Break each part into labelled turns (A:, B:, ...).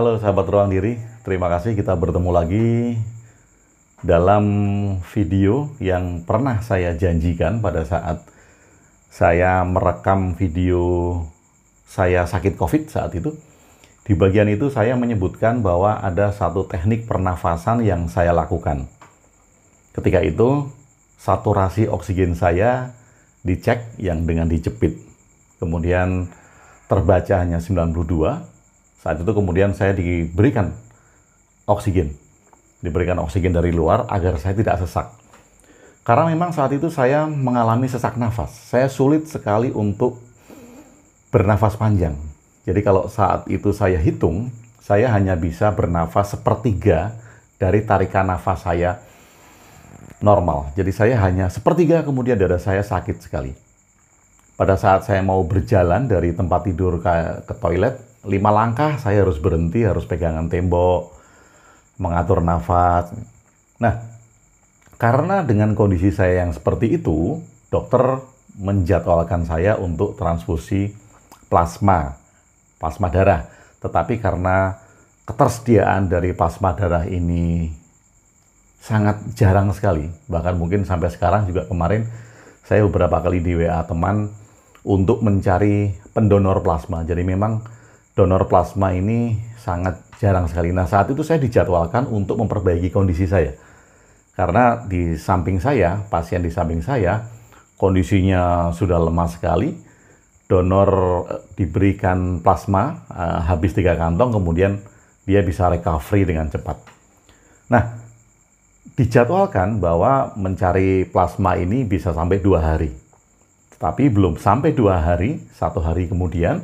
A: Halo sahabat ruang diri, terima kasih kita bertemu lagi dalam video yang pernah saya janjikan pada saat saya merekam video saya sakit COVID saat itu. Di bagian itu saya menyebutkan bahwa ada satu teknik pernafasan yang saya lakukan. Ketika itu saturasi oksigen saya dicek yang dengan dijepit. Kemudian terbaca hanya 92. Saat itu kemudian saya diberikan oksigen dari luar agar saya tidak sesak. Karena memang saat itu saya mengalami sesak nafas. Saya sulit sekali untuk bernafas panjang. Jadi kalau saat itu saya hitung, saya hanya bisa bernafas sepertiga dari tarikan nafas saya normal. Jadi saya hanya sepertiga, kemudian dada saya sakit sekali. Pada saat saya mau berjalan dari tempat tidur ke toilet, 5 langkah saya harus berhenti, harus pegangan tembok, mengatur nafas. Nah, karena dengan kondisi saya yang seperti itu, dokter menjadwalkan saya untuk transfusi plasma darah. Tetapi karena ketersediaan dari plasma darah ini sangat jarang sekali, bahkan mungkin sampai sekarang juga kemarin saya beberapa kali di WA teman untuk mencari pendonor plasma. Jadi memang donor plasma ini sangat jarang sekali. Nah, saat itu saya dijadwalkan untuk memperbaiki kondisi saya. Karena di samping saya, pasien di samping saya, kondisinya sudah lemah sekali. Donor diberikan plasma, habis 3 kantong, kemudian dia bisa recovery dengan cepat. Nah, dijadwalkan bahwa mencari plasma ini bisa sampai 2 hari. Tapi belum sampai 2 hari, 1 hari kemudian,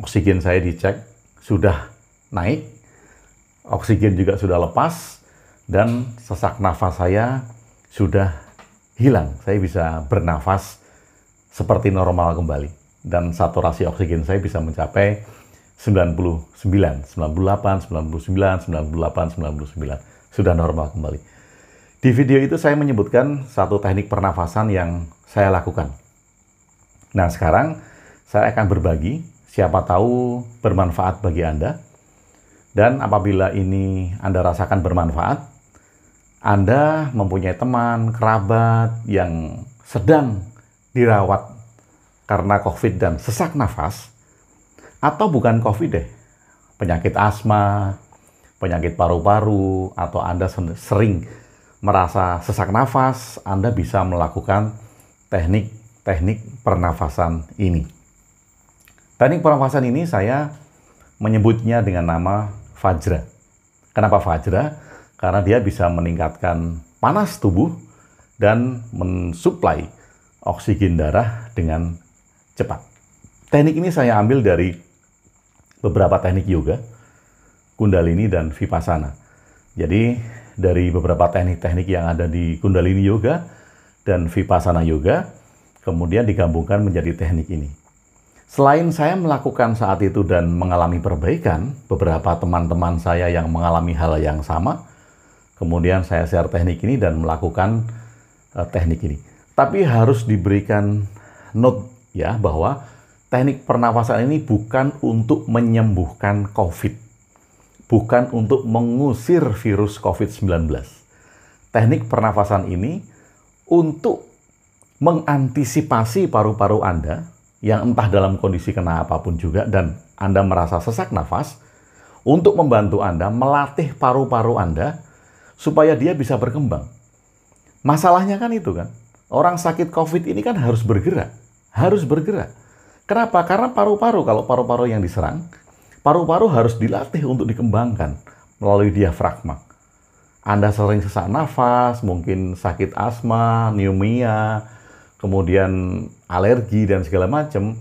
A: oksigen saya dicek, sudah naik, oksigen juga sudah lepas, dan sesak nafas saya sudah hilang. Saya bisa bernafas seperti normal kembali. Dan saturasi oksigen saya bisa mencapai 99, 98, 99, 98, 99. Sudah normal kembali. Di video itu saya menyebutkan satu teknik pernafasan yang saya lakukan. Nah, sekarang saya akan berbagi, siapa tahu bermanfaat bagi Anda. Dan apabila ini Anda rasakan bermanfaat, Anda mempunyai teman, kerabat yang sedang dirawat karena COVID dan sesak nafas, atau bukan COVID deh, penyakit asma, penyakit paru-paru, atau Anda sering merasa sesak nafas, Anda bisa melakukan teknik pernafasan ini. Teknik pernafasan ini saya menyebutnya dengan nama Vajra. Kenapa Vajra? Karena dia bisa meningkatkan panas tubuh dan mensuplai oksigen darah dengan cepat. Teknik ini saya ambil dari beberapa teknik yoga, Kundalini dan Vipassana. Jadi dari beberapa teknik-teknik yang ada di Kundalini Yoga dan Vipassana Yoga, kemudian digabungkan menjadi teknik ini. Selain saya melakukan saat itu dan mengalami perbaikan, beberapa teman-teman saya yang mengalami hal yang sama, kemudian saya share teknik ini dan melakukan teknik ini. Tapi harus diberikan note ya, bahwa teknik pernafasan ini bukan untuk menyembuhkan COVID. Bukan untuk mengusir virus COVID-19. Teknik pernafasan ini untuk mengantisipasi paru-paru Anda yang entah dalam kondisi kena apapun juga dan Anda merasa sesak nafas, untuk membantu Anda melatih paru-paru Anda supaya dia bisa berkembang. Masalahnya kan itu kan, orang sakit COVID ini kan harus bergerak. Kenapa? Karena paru-paru, kalau paru-paru yang diserang, paru-paru harus dilatih untuk dikembangkan melalui diafragma. Anda sering sesak nafas, mungkin sakit asma, pneumonia, kemudian alergi dan segala macam.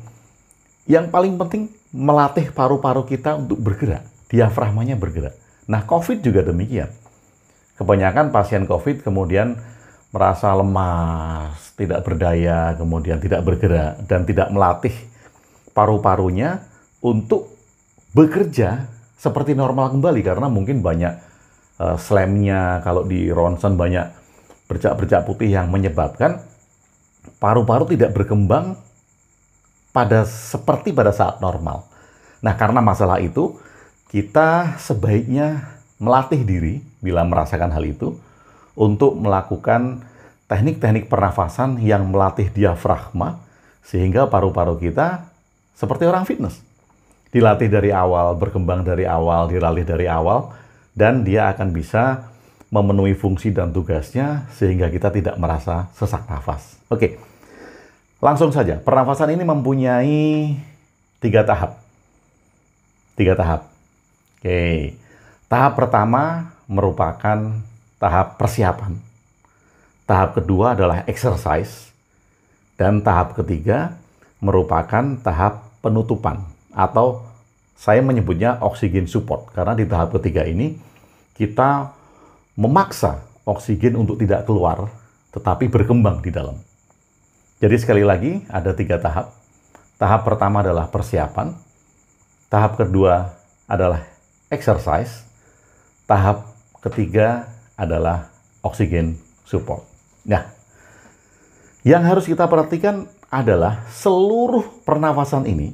A: Yang paling penting melatih paru-paru kita untuk bergerak, diafragmanya bergerak. Nah, COVID juga demikian. Kebanyakan pasien COVID kemudian merasa lemas, tidak berdaya, kemudian tidak bergerak, dan tidak melatih paru-parunya untuk bekerja seperti normal kembali, karena mungkin banyak slemnya, kalau di ronsen banyak bercak-bercak putih yang menyebabkan paru-paru tidak berkembang seperti pada saat normal. Nah, karena masalah itu, kita sebaiknya melatih diri bila merasakan hal itu untuk melakukan teknik-teknik pernafasan yang melatih diafragma sehingga paru-paru kita seperti orang fitness. Dilatih dari awal, berkembang dari awal, dilatih dari awal, dan dia akan bisa memenuhi fungsi dan tugasnya sehingga kita tidak merasa sesak nafas. Oke, langsung saja. Pernafasan ini mempunyai 3 tahap. 3 tahap. Oke, tahap pertama merupakan tahap persiapan. Tahap kedua adalah exercise. Dan tahap ketiga merupakan tahap penutupan. Atau saya menyebutnya oxygen support. Karena di tahap ketiga ini kita memaksa oksigen untuk tidak keluar, tetapi berkembang di dalam. Jadi sekali lagi ada 3 tahap. Tahap pertama adalah persiapan. Tahap kedua adalah exercise. Tahap ketiga adalah oxygen support. Nah, yang harus kita perhatikan adalah seluruh pernafasan ini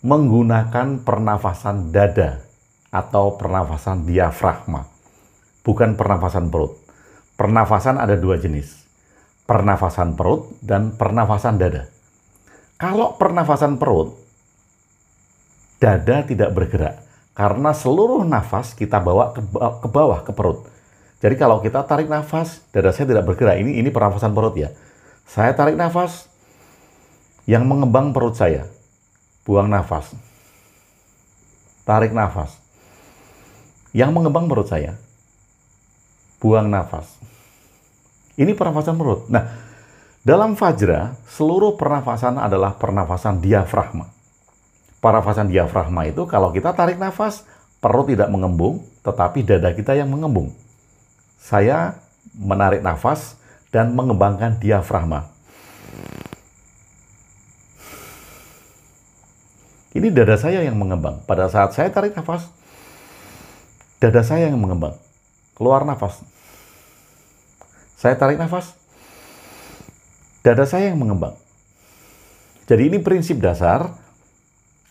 A: menggunakan pernafasan dada atau pernafasan diafragma, bukan pernafasan perut. Pernafasan ada 2 jenis, pernafasan perut dan pernafasan dada. Kalau pernafasan perut, dada tidak bergerak. Karena seluruh nafas kita bawa ke bawah, ke perut. Jadi kalau kita tarik nafas, dada saya tidak bergerak. Ini pernafasan perut ya. Saya tarik nafas, yang mengembang perut saya. Buang nafas. Tarik nafas. Yang mengembang perut saya. Buang nafas. Ini pernafasan perut. Nah, dalam Vajra, seluruh pernafasan adalah pernafasan diafragma. Pernafasan diafragma itu kalau kita tarik nafas, perut tidak mengembung, tetapi dada kita yang mengembung. Saya menarik nafas dan mengembangkan diafragma. Ini dada saya yang mengembang. Pada saat saya tarik nafas, dada saya yang mengembang. Keluar nafas. Saya tarik nafas, dada saya yang mengembang. Jadi ini prinsip dasar.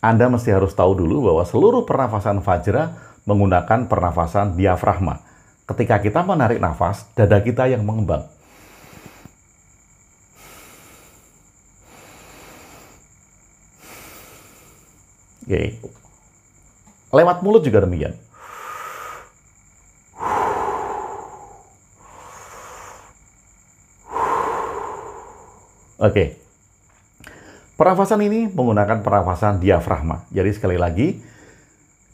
A: Anda mesti harus tahu dulu bahwa seluruh pernafasan Vajra menggunakan pernafasan diafragma. Ketika kita menarik nafas, dada kita yang mengembang. Oke. Lewat mulut juga demikian. Oke. Pernafasan ini menggunakan pernafasan diafragma. Jadi sekali lagi,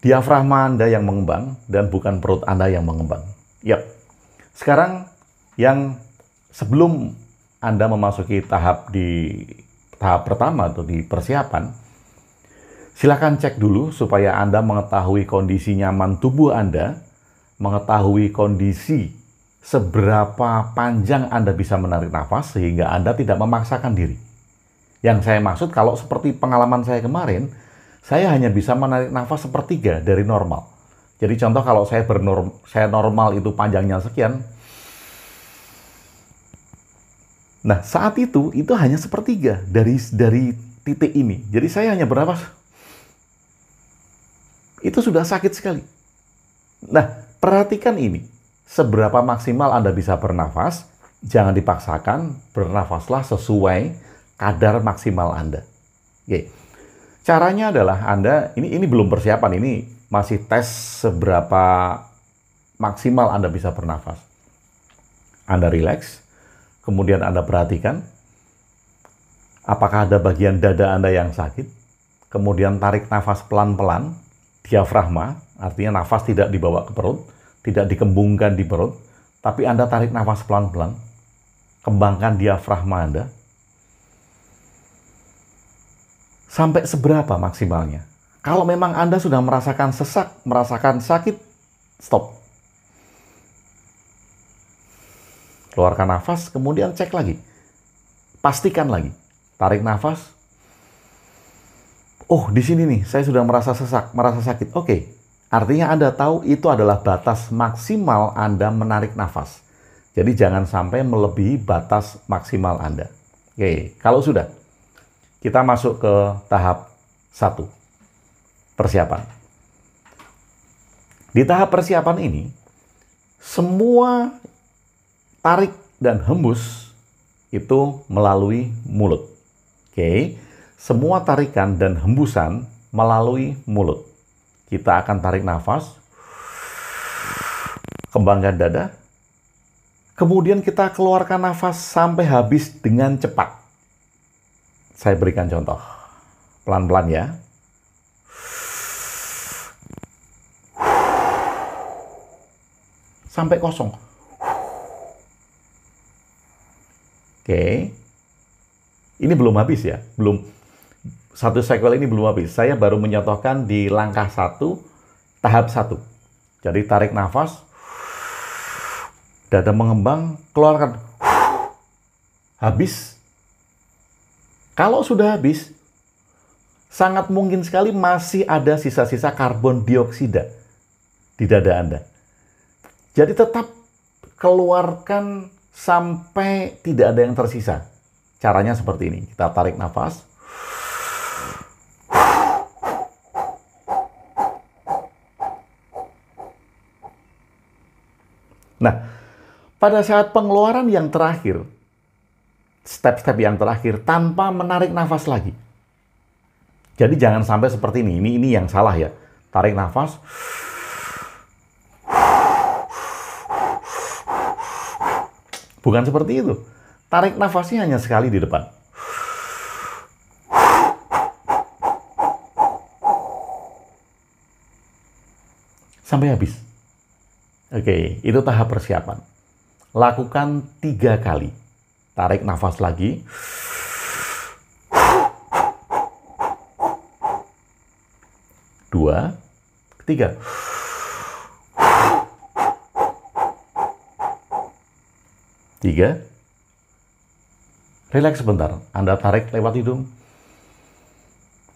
A: diafragma Anda yang mengembang dan bukan perut Anda yang mengembang. Yap. Sekarang yang sebelum Anda memasuki tahap pertama atau di persiapan, silakan cek dulu supaya Anda mengetahui kondisi nyaman tubuh Anda, mengetahui kondisi seberapa panjang Anda bisa menarik nafas sehingga Anda tidak memaksakan diri. Yang saya maksud kalau seperti pengalaman saya kemarin, saya hanya bisa menarik nafas 1/3 dari normal. Jadi contoh kalau saya normal itu panjangnya sekian. Nah, saat itu hanya 1/3 dari titik ini. Jadi saya hanya bernafas. Itu sudah sakit sekali. Nah, perhatikan ini. Seberapa maksimal Anda bisa bernafas, jangan dipaksakan, bernafaslah sesuai kadar maksimal Anda. Oke. Caranya adalah Anda, ini belum persiapan, ini masih tes seberapa maksimal Anda bisa bernafas. Anda rileks, kemudian Anda perhatikan apakah ada bagian dada Anda yang sakit, kemudian tarik nafas pelan-pelan, diafragma, artinya nafas tidak dibawa ke perut, tidak dikembungkan di perut, tapi Anda tarik nafas pelan-pelan, kembangkan diafragma Anda, sampai seberapa maksimalnya. Kalau memang Anda sudah merasakan sesak, merasakan sakit, stop. Keluarkan nafas, kemudian cek lagi. Pastikan lagi. Tarik nafas. Oh, di sini nih, saya sudah merasa sesak, merasa sakit. Oke, artinya Anda tahu itu adalah batas maksimal Anda menarik nafas. Jadi jangan sampai melebihi batas maksimal Anda. Oke, kalau sudah, kita masuk ke tahap 1. Persiapan. Di tahap persiapan ini, semua tarik dan hembus itu melalui mulut. Oke, semua tarikan dan hembusan melalui mulut. Kita akan tarik nafas, kembangkan dada, kemudian kita keluarkan nafas sampai habis dengan cepat. Saya berikan contoh, pelan-pelan ya. Sampai kosong. Oke. Ini belum habis ya. Belum. Satu cycle ini belum habis. Saya baru menyontohkan di langkah 1, tahap 1. Jadi tarik nafas, dada mengembang, keluarkan. Habis. Kalau sudah habis, sangat mungkin sekali masih ada sisa-sisa karbon dioksida di dada Anda. Jadi tetap keluarkan sampai tidak ada yang tersisa. Caranya seperti ini. Kita tarik nafas. Nah, pada saat pengeluaran yang terakhir, step-step yang terakhir, tanpa menarik nafas lagi. Jadi jangan sampai seperti ini. Ini yang salah ya. Tarik nafas. Bukan seperti itu. Tarik nafasnya hanya sekali di depan. Sampai habis. Oke, itu tahap persiapan. Lakukan 3 kali. Tarik nafas lagi. Dua, ketiga. Tiga. Rileks sebentar. Anda tarik lewat hidung.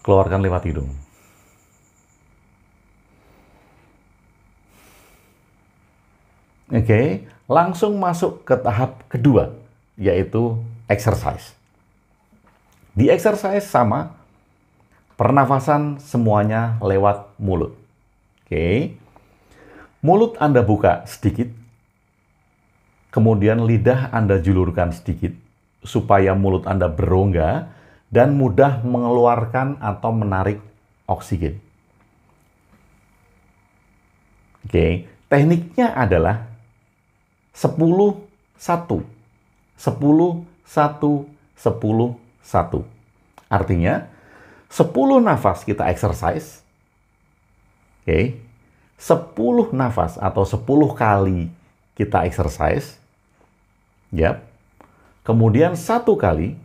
A: Keluarkan lewat hidung. Oke, langsung masuk ke tahap kedua, yaitu exercise. Di exercise sama, pernafasan semuanya lewat mulut. Oke, mulut Anda buka sedikit, kemudian lidah Anda julurkan sedikit, supaya mulut Anda berongga dan mudah mengeluarkan atau menarik oksigen. Oke, tekniknya adalah 10-1. 10-1, 10-1. Artinya, 10 nafas kita exercise. Oke, 10 nafas atau 10 kali kita exercise. Yap. Kemudian 1 kali,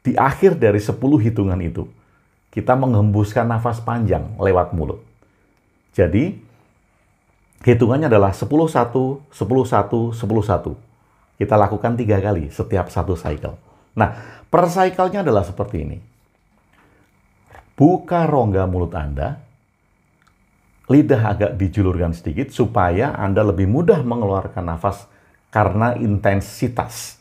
A: di akhir dari 10 hitungan itu, kita menghembuskan nafas panjang lewat mulut. Jadi, hitungannya adalah 10-1, 10-1, 10-1. Kita lakukan 3 kali setiap 1 cycle. Nah, per cycle-nya adalah seperti ini. Buka rongga mulut Anda, lidah agak dijulurkan sedikit supaya Anda lebih mudah mengeluarkan nafas karena intensitas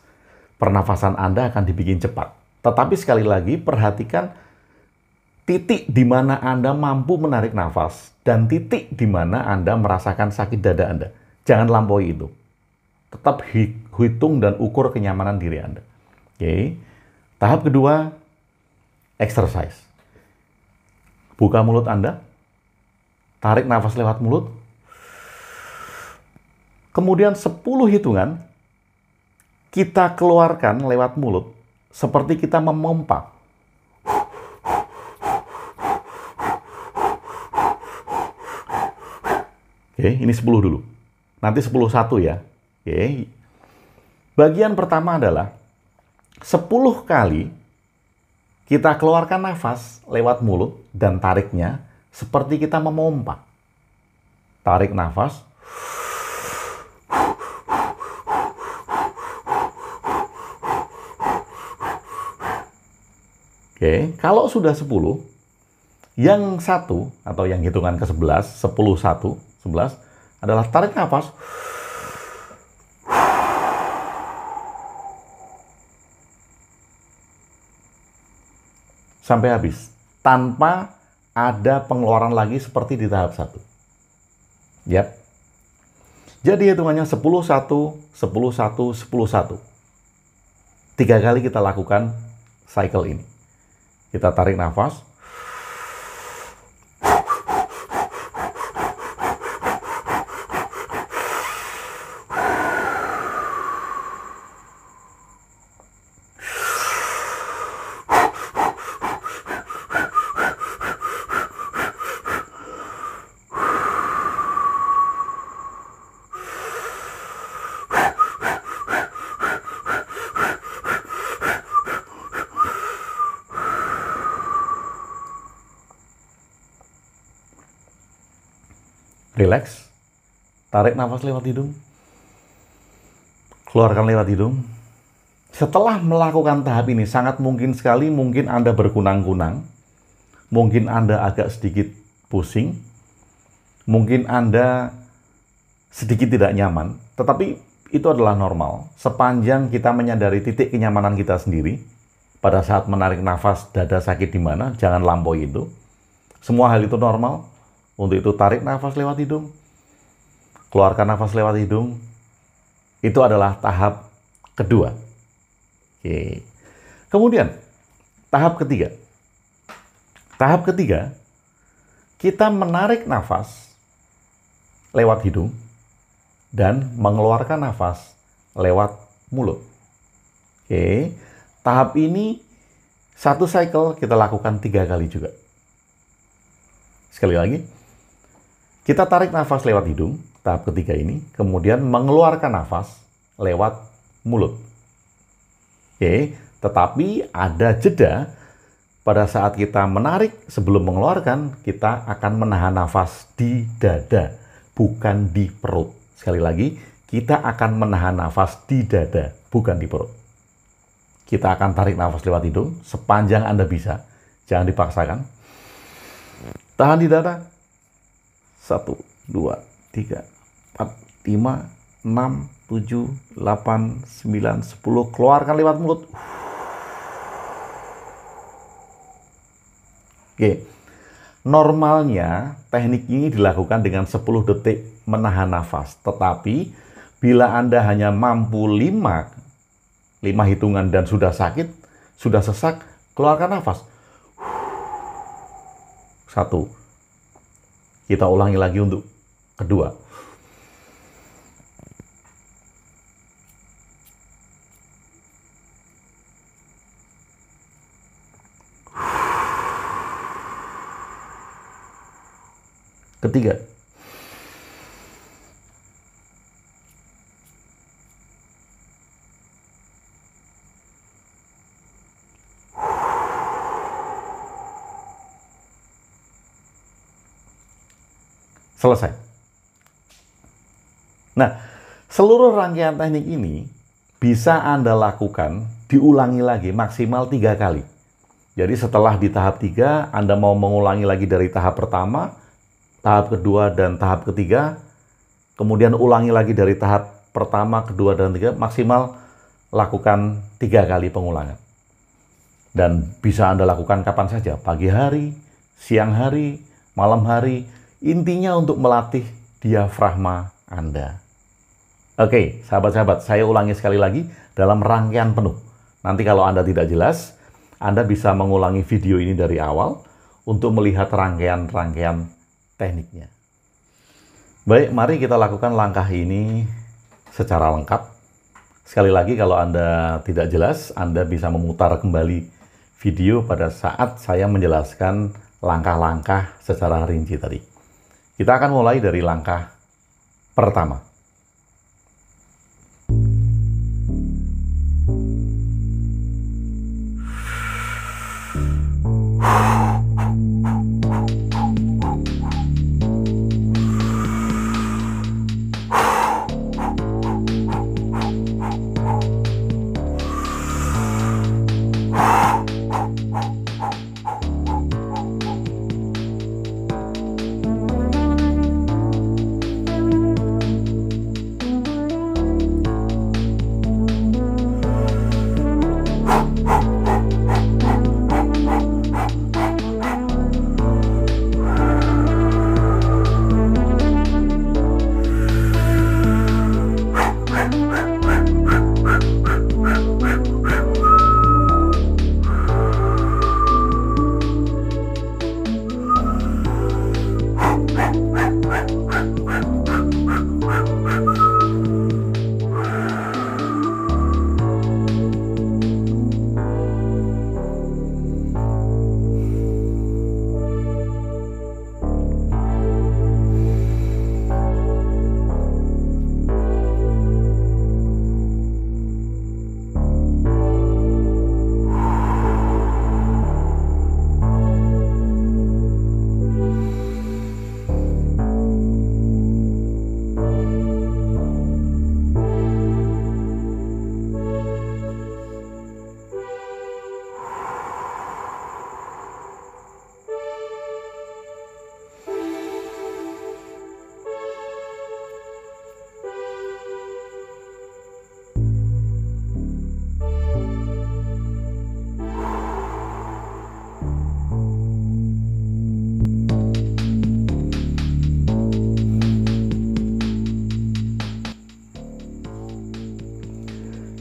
A: pernafasan Anda akan dibikin cepat. Tetapi sekali lagi, perhatikan titik di mana Anda mampu menarik nafas dan titik di mana Anda merasakan sakit dada Anda. Jangan lampaui itu. Tetap hitung dan ukur kenyamanan diri Anda. Oke. Tahap kedua, exercise. Buka mulut Anda, tarik nafas lewat mulut, kemudian 10 hitungan kita keluarkan lewat mulut seperti kita memompa. Oke, ini 10 dulu. Nanti 10-1 ya. Oke. Bagian pertama adalah 10 kali kita keluarkan nafas lewat mulut dan tariknya seperti kita memompa. Tarik nafas. Oke, kalau sudah 10, yang satu atau yang hitungan ke-11, 10-1, 11 adalah tarik nafas. Sampai habis, tanpa ada pengeluaran lagi seperti di tahap 1. Yap. Jadi hitungannya 10, 1, 10, 1, 10, 1. 3 kali kita lakukan cycle ini. Kita tarik nafas. Relax, tarik nafas lewat hidung, keluarkan lewat hidung. Setelah melakukan tahap ini, sangat mungkin sekali mungkin Anda berkunang-kunang, mungkin Anda agak sedikit pusing, mungkin Anda sedikit tidak nyaman, tetapi itu adalah normal. Sepanjang kita menyadari titik kenyamanan kita sendiri, pada saat menarik nafas, dada sakit di mana, jangan lampaui itu. Semua hal itu normal. Untuk itu tarik nafas lewat hidung, keluarkan nafas lewat hidung. Itu adalah tahap kedua. Oke. Kemudian tahap ketiga. Tahap ketiga, kita menarik nafas lewat hidung dan mengeluarkan nafas lewat mulut. Oke. Tahap ini satu cycle kita lakukan 3 kali juga. Sekali lagi. Kita tarik nafas lewat hidung, tahap ketiga ini, kemudian mengeluarkan nafas lewat mulut. Oke, tetapi ada jeda pada saat kita menarik sebelum mengeluarkan, kita akan menahan nafas di dada, bukan di perut. Sekali lagi, kita akan menahan nafas di dada, bukan di perut. Kita akan tarik nafas lewat hidung sepanjang Anda bisa, jangan dipaksakan. Tahan di dada. 1, 2, 3, 4, 5, 6, 7, 8, 9, 10. Keluarkan lewat mulut. Oke. Normalnya teknik ini dilakukan dengan 10 detik menahan nafas. Tetapi bila Anda hanya mampu 5 hitungan dan sudah sakit, sudah sesak, keluarkan nafas. 1. Kita ulangi lagi untuk kedua. Ketiga. Selesai. Nah, seluruh rangkaian teknik ini bisa Anda lakukan, diulangi lagi maksimal 3 kali. Jadi setelah di tahap 3, Anda mau mengulangi lagi dari tahap pertama, tahap kedua, dan tahap ketiga, kemudian ulangi lagi dari tahap pertama, kedua, dan ketiga, maksimal lakukan 3 kali pengulangan. Dan bisa Anda lakukan kapan saja, pagi hari, siang hari, malam hari. Intinya untuk melatih diafragma Anda. Oke, sahabat-sahabat, saya ulangi sekali lagi dalam rangkaian penuh. Nanti kalau Anda tidak jelas, Anda bisa mengulangi video ini dari awal untuk melihat rangkaian-rangkaian tekniknya. Baik, mari kita lakukan langkah ini secara lengkap. Sekali lagi, kalau Anda tidak jelas, Anda bisa memutar kembali video pada saat saya menjelaskan langkah-langkah secara rinci tadi. Kita akan mulai dari langkah pertama.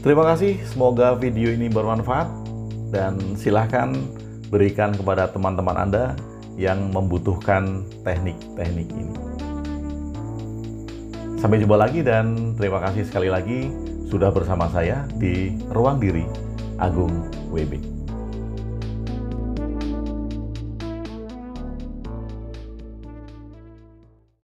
A: Terima kasih, semoga video ini bermanfaat dan silahkan berikan kepada teman-teman Anda yang membutuhkan teknik-teknik ini. Sampai jumpa lagi dan terima kasih sekali lagi sudah bersama saya di Ruang Diri Agung WB.